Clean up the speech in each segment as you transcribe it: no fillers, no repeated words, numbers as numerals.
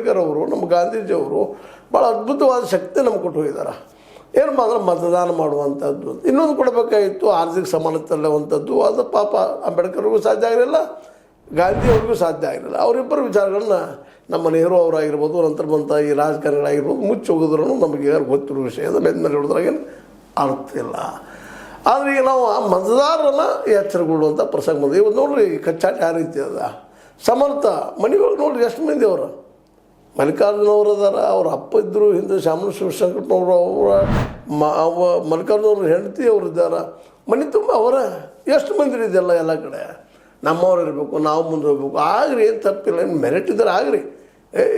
ಅಂಬೇಡ್ಕರ್ ಅವರು, ನಮ್ಮ ಗಾಂಧೀಜಿಯವರು ಭಾಳ ಅದ್ಭುತವಾದ ಶಕ್ತಿ ನಮ್ಗೆ ಕೊಟ್ಟು ಹೋಗಿದ್ದಾರೆ. ಏನು ಮಾತ್ರ ಮತದಾನ ಮಾಡುವಂಥದ್ದು. ಇನ್ನೊಂದು ಕೊಡಬೇಕಾಗಿತ್ತು, ಆರ್ಥಿಕ ಸಮಾನತೆ ಅನ್ನುವಂಥದ್ದು. ಅದು ಪಾಪ ಅಂಬೇಡ್ಕರ್ಗೂ ಸಾಧ್ಯ ಆಗಲಿಲ್ಲ, ಗಾಂಧಿಯವ್ರಿಗೂ ಸಾಧ್ಯ ಆಗಲಿಲ್ಲ. ಅವರಿಬ್ಬರು ವಿಚಾರಗಳನ್ನ ನಮ್ಮ ನೆಹರು ಅವರಾಗಿರ್ಬೋದು, ನಂತರ ಬಂತ ಈ ರಾಜಕಾರಣಿಗಳಾಗಿರ್ಬೋದು ಮುಚ್ಚಿ ಹೋಗಿದ್ರು ನಮಗೆ ಯಾರು ಗೊತ್ತಿರೋ ವಿಷಯ. ಅದು ಬೆಂದ ಹೇಳಿದ್ರಾಗೇನು ಅರ್ಥ ಇಲ್ಲ. ಆದರೆ ಈಗ ನಾವು ಆ ಮತದಾರರನ್ನು ಎಚ್ಚರಗೊಳ್ಳುವಂಥ ಪ್ರಸಂಗ ಬಂದು ಇವತ್ತು ನೋಡ್ರಿ ಕಚ್ಚಾಟ ಯಾವ ರೀತಿ ಅದ. ಸಮರ್ಥ ಮನೆಗಳು ನೋಡ್ರಿ ಎಷ್ಟು ಮಂದಿ ಅವರು. ಮಲ್ಲಿಕಾರ್ಜುನವ್ರು ಅದಾರ, ಅವ್ರ ಅಪ್ಪ ಇದ್ದರು, ಹಿಂದೆ ಶಾಮನ ಶಿವಶಂಕರನವರು, ಮಲ್ಲಿಕಾರ್ಜುನವ್ರ ಹೆಂಡತಿ ಅವರು ಇದ್ದಾರೆ. ಮನೆ ತುಂಬ ಅವರ ಎಷ್ಟು ಮಂದಿ ಇದೆಲ್ಲ ಎಲ್ಲ ಕಡೆ. ನಮ್ಮವ್ರು ಇರಬೇಕು, ನಾವು ಮುಂದೆ ಹೋಗ್ಬೇಕು. ಆಗ್ರಿ, ಏನು ತಪ್ಪಿಲ್ಲ, ಏನು ಮೆರಿಟ್ ಇದ್ದಾರೆ ಆಗ್ರಿ,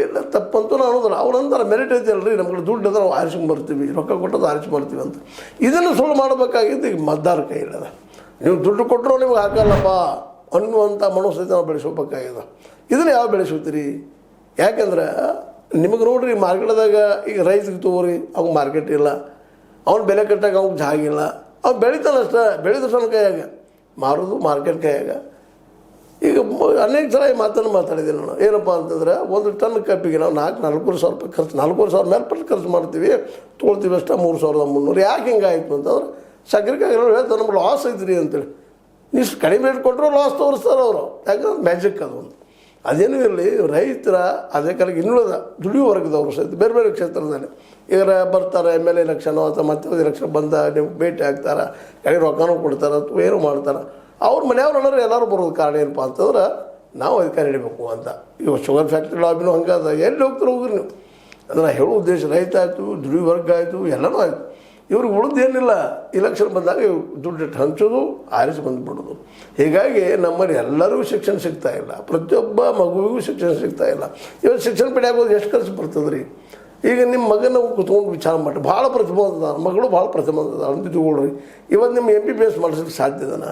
ಇಲ್ಲ ತಪ್ಪಂತೂ ನಾನು ಅನ್ನೋದಿಲ್ಲ. ಅವ್ರು ಅಂತಾರೆ ಮೆರಿಟ್ ಐತಲ್ರಿ, ನಮ್ಗೆ ದುಡ್ಡು ಅದ ನಾವು ಆರಿಸ್ಕೊಂಡು ಬರ್ತೀವಿ, ರೊಕ್ಕ ಕೊಟ್ಟದ್ದು ಆರಿಸಿ ಬರ್ತೀವಿ ಅಂತ. ಇದನ್ನು ಸುಳ್ಳು ಮಾಡಬೇಕಾಗಿದ್ದು ಈಗ ಮತದಾರ ಕೈ ಇಲ್ಲದ. ನೀವು ದುಡ್ಡು ಕೊಟ್ಟರು ನಿಮ್ಗೆ ಹಾಕಲ್ಲಪ್ಪ ಅನ್ನುವಂಥ ಮನೋಸ್ಥಿತಿ ನಾವು ಬೆಳೆಸ್ಕೋಬೇಕಾಗಿದೆ. ಇದನ್ನು ಯಾವ ಬೆಳೆಸ್ಕೋತೀರಿ? ಯಾಕೆಂದ್ರೆ ನಿಮಗೆ ನೋಡ್ರಿ ಮಾರ್ಕೆಟ್ದಾಗ ಈಗ ರೈತರಿಗೆ ತಗೋರಿ, ಅವ್ಗೆ ಮಾರ್ಕೆಟ್ ಇಲ್ಲ, ಅವ್ನು ಬೆಲೆ ಕಟ್ಟಾಗ ಅವ್ಗೆ ಜಾಗಿಲ್ಲ, ಅವ್ನು ಬೆಳಿತಾನಷ್ಟೇ, ಬೆಳೆದ ಸಣ್ಣ ಕೈಯಾಗ ಮಾರೋದು ಮಾರ್ಕೆಟ್ ಕೈಯಾಗ. ಈಗ ಅನೇಕ ಸಲ ಈ ಮಾತನ್ನು ಮಾತಾಡಿದ್ದೀನಿ ನಾನು. ಏನಪ್ಪ ಅಂತಂದ್ರೆ ಒಂದು ಟನ್ ಕಬ್ಬಿಗೆ ನಾವು 4,000 ರೂಪಾಯಿ ಖರ್ಚು, 4,000 ಮೇಲ್ಪಟ್ಟು ಖರ್ಚು ಮಾಡ್ತೀವಿ, ತೊಗೊಳ್ತೀವಿ ಅಷ್ಟೇ 3,300. ಯಾಕೆ ಹಿಂಗಾಯ್ತು ಅಂತಂದ್ರೆ ಸಕ್ಕರೆ ಕಾಯಿಗಳು ಹೇಳ್ತಾರೆ ನಮ್ಗೆ ಲಾಸ್ ಐತ್ರಿ ಅಂತೇಳಿ. ನೀವು ಕಡಿಮೆ ರೇಟ್ ಕೊಟ್ಟರು ಲಾಸ್ ತೋರಿಸ್ತಾರೆ ಅವರು. ಯಾಕಂದ್ರೆ ಮ್ಯಾಜಿಕ್ ಅದು ಒಂದು. ಅದೇನೂ ಇರಲಿ, ರೈತರ ಅದೇ ಕಾಲಕ್ಕೆ ಇನ್ನುಳಿದ ದುಡಿಯೋ ವರ್ಗದವರು ಸಹಿತ ಬೇರೆ ಬೇರೆ ಕ್ಷೇತ್ರದಲ್ಲಿ ಈಗ ಬರ್ತಾರೆ. MLA ಎಲೆಕ್ಷನ್ ಅಥವಾ ಮತ್ತೆ ಎಲೆಕ್ಷನ್ ಬಂದ ನಿಮ್ಗೆ ಭೇಟಿ ಆಗ್ತಾರೆ, ಕಡೆ ರೊಕ್ಕನೂ ಕೊಡ್ತಾರೆ ಅಥವಾ ಏನೂ ಮಾಡ್ತಾರೆ. ಅವ್ರ ಮನೆಯವ್ರು ಎಲ್ಲರೂ ಬರೋದು ಕಾರಣ ಏನಪ್ಪ ಅಂತಂದ್ರೆ ನಾವು ಅಧಿಕಾರ ಹಿಡಿಬೇಕು ಅಂತ. ಇವಾಗ ಶುಗರ್ ಫ್ಯಾಕ್ಟ್ರಿ ಲಾಬಿನೂ ಹಂಗಾದ, ಎಲ್ಲಿ ಹೋಗ್ತಾರೆ ಹೋಗ್ರಿ ನೀವು. ಅದನ್ನು ಹೇಳೋ ಉದ್ದೇಶ ರೈತ ಆಯಿತು, ದುಡಿಯೋ ವರ್ಗ ಆಯಿತು, ಎಲ್ಲನೂ ಆಯಿತು. ಇವ್ರಿಗೆ ಉಳಿದೇನಿಲ್ಲ, ಇಲೆಕ್ಷನ್ ಬಂದಾಗ ದುಡ್ಡು ಹಂಚೋದು, ಆರಿಸಿ ಬಂದುಬಿಡೋದು. ಹೀಗಾಗಿ ನಮ್ಮಲ್ಲಿ ಎಲ್ಲರಿಗೂ ಶಿಕ್ಷಣ ಸಿಗ್ತಾಯಿಲ್ಲ, ಪ್ರತಿಯೊಬ್ಬ ಮಗುವಿಗೂ ಶಿಕ್ಷಣ ಸಿಗ್ತಾಯಿಲ್ಲ. ಇವತ್ತು ಶಿಕ್ಷಣ ಪಡೆಯೋದು ಎಷ್ಟು ಖರ್ಚು ಬರ್ತದೆ ರೀ? ಈಗ ನಿಮ್ಮ ಮಗನ ಕುತ್ಕೊಂಡು ವಿಚಾರ ಮಾಡಿ, ಭಾಳ ಪ್ರತಿಭೆ ಅದ, ಮಗಳು ಭಾಳ ಪ್ರತಿಭೆ ಅದ ಅಂತ ತಗೊಳ್ರಿ. ಇವತ್ತು ನಿಮ್ಮ MBBS ಮಾಡಿಸ್ಲಿಕ್ಕೆ ಸಾಧ್ಯದನ,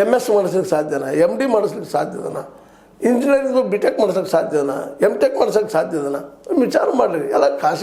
MS ಮಾಡಿಸ್ಲಿಕ್ಕೆ ಸಾಧ್ಯನ, MD ಮಾಡಿಸ್ಲಿಕ್ಕೆ ಸಾಧ್ಯದನ, ಇಂಜಿನಿಯರಿಂಗ್ B.Tech ಮಾಡ್ಸೋಕ್ಕೆ ಸಾಧ್ಯದನ, M.Tech ಮಾಡ್ಸೋಕ್ಕೆ ಸಾಧ್ಯದನ? ವಿಚಾರ ಮಾಡಿರಿ. ಎಲ್ಲ ಖಾಸಗಿ